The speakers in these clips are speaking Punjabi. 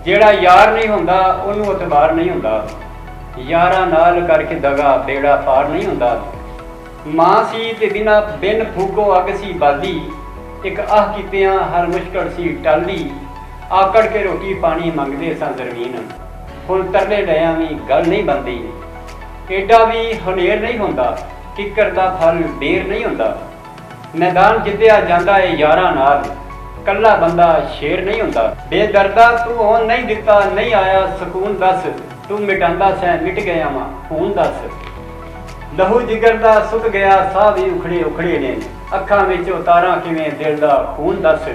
ਜਿਹੜਾ ਯਾਰ ਨਹੀਂ ਹੁੰਦਾ ਉਹਨੂੰ ਇਤਬਾਰ ਨਹੀਂ ਹੁੰਦਾ। ਯਾਰਾਂ ਨਾਲ ਕਰਕੇ ਦਗਾ ਬੇੜਾ ਪਾਰ ਨਹੀਂ ਹੁੰਦਾ। ਮਾਂ ਸੀ ਤੇ ਬਿਨ ਫੂਕੋ ਅੱਗ ਸੀ ਬਾਲੀ, ਇੱਕ ਆਹ ਕੀਤਿਆਂ ਹਰ ਮੁਸ਼ਕਲ ਸੀ ਟਾਲੀ। ਆਕੜ ਕੇ ਰੋਟੀ ਪਾਣੀ ਮੰਗਦੇ ਸਾਂ ਜ਼ਰਮੀਨ, ਹੁਣ ਤਰਲੇ ਲਿਆਂ ਵੀ ਗੱਲ ਨਹੀਂ ਬਣਦੀ। ਏਡਾ ਵੀ ਹਨੇਰ ਨਹੀਂ ਹੁੰਦਾ, ਕਿੱਕਰ ਦਾ ਫਲ ਬੇਰ ਨਹੀਂ ਹੁੰਦਾ। ਮੈਦਾਨ ਜਿੱਤਿਆ ਜਾਂਦਾ ਏ ਯਾਰਾਂ ਨਾਲ, ਕੱਲਾ ਬੰਦਾ ਸ਼ੇਰ ਨਹੀਂ ਹੁੰਦਾ। ਬੇਦਰਦਾ ਤੂੰ ਹੁਣ ਨਹੀਂ ਦਿੱਤਾ ਨਹੀਂ ਆਇਆ ਸਕੂਨ ਦੱਸ, ਤੂੰ ਮਿਟਾਂਦਾ ਸੈਂ ਮਿਟ ਗਿਆ ਵਾਂ ਖੂਨ ਦੱਸ। ਲਹੂ ਜਿਗਰ ਦਾ ਸੁੱਕ ਗਿਆ ਸਾਹ ਵੀ ਉਖੜੇ ਉਖੜੇ ਨੇ, ਅੱਖਾਂ ਵਿੱਚ ਉਤਾਰਾਂ ਕਿਵੇਂ ਦਿਲ ਦਾ ਖੂਨ ਦੱਸ।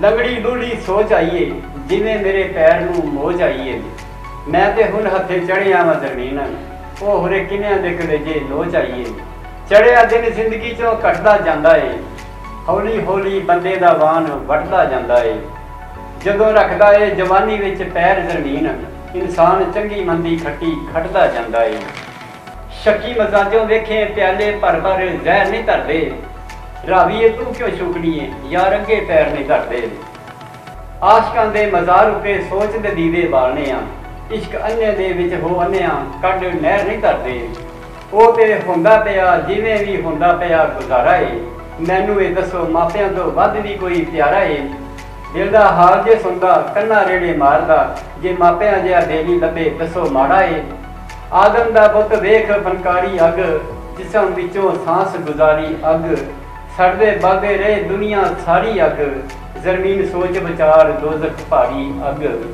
ਲੰਗੜੀ ਲੂਲੀ ਸੋਚ ਆਈਏ ਜਿਵੇਂ ਮੇਰੇ ਪੈਰ ਨੂੰ ਮੋਜ ਆਈਏ, ਮੈਂ ਤੇ ਹੁਣ ਹੱਥੇ ਚੜਿਆ ਵਾਂ ਜ਼ਮੀਨ, ਉਹ ਹੋਰੇ ਕਿੰਨਿਆਂ ਦੇ ਕਲੇਜੇ ਲੋਚ ਆਈਏ। ਚੜਿਆ ਦਿਨ ਜ਼ਿੰਦਗੀ ਚੋਂ ਘਟਦਾ ਜਾਂਦਾ ਏ, ਹੌਲੀ ਹੌਲੀ ਬੰਦੇ ਦਾ ਵਾਨ ਵੱਟਦਾ ਜਾਂਦਾ ਏ। ਜਦੋਂ ਰੱਖਦਾ ਏ ਜਵਾਨੀ ਵਿੱਚ ਪੈਰ ਜ਼ਮੀਨ, ਇਨਸਾਨ ਚੰਗੀ ਮੰਦੀ ਖੱਟੀ ਖਟਦਾ ਜਾਂਦਾ ਏ। ਸ਼ੱਕੀ ਮਜ਼ਾਜੋਂ ਵੇਖੇ ਪਿਆਲੇ ਭਰ ਭਰ ਜ਼ਹਿਰ ਨਹੀਂ ਧਰਦੇ, ਰਾਵੀਏ ਤੂੰ ਕਿਉਂ ਸ਼ੁਕਲੀਏ ਯਾਰ ਅੱਗੇ ਪੈਰ ਨਹੀਂ ਧਰਦੇ। ਆਸ਼ਕਾਂ ਦੇ ਮਜ਼ਾਰ ਉੱਤੇ ਸੋਚ ਦੇ ਦੀਵੇ ਬਾਲਨੇ ਆ, ਇਸ਼ਕ ਅੰਨੇ ਦੇ ਵਿੱਚ ਹੋ ਅੰਨਿਆਂ ਕੱਢ ਨਹਿਰ ਨਹੀਂ ਧਰਦੇ। ਉਹ ਤੇ ਹੁੰਦਾ ਪਿਆ ਜਿਵੇਂ ਵੀ ਹੁੰਦਾ ਪਿਆ ਗੁਜ਼ਾਰਾ ਏ, ਮੈਨੂੰ ਇਹ ਦੱਸੋ ਮਾਪਿਆਂ ਤੋਂ ਵੱਧ ਵੀ ਕੋਈ ਪਿਆਰਾ ਏ। ਦਿਲ ਦਾ ਹਾਲ ਜੇ ਸੁਣਦਾ ਕੰਨਾਂ ਰੇੜੇ ਮਾਰਦਾ, ਜੇ ਮਾਪਿਆਂ ਜਿਹਾ ਬੇਲੀ ਲੱਭੇ ਦੱਸੋ ਮਾੜਾ ਏ। ਆਦਮ ਦਾ ਪੁੱਤ ਵੇਖ ਫਨਕਾਰੀ ਅੱਗ, ਜਿਸਮ ਵਿੱਚੋਂ ਸਾਂਸ ਗੁਜ਼ਾਰੀ ਅੱਗ। ਸੜਦੇ ਬਲਦੇ ਰਹੇ ਦੁਨੀਆ ਸਾਰੀ ਅੱਗ, ਜ਼ਮੀਨ ਸੋਚ ਵਿਚਾਰ ਦੋਜ਼ਖ ਭਾਰੀ ਅੱਗ।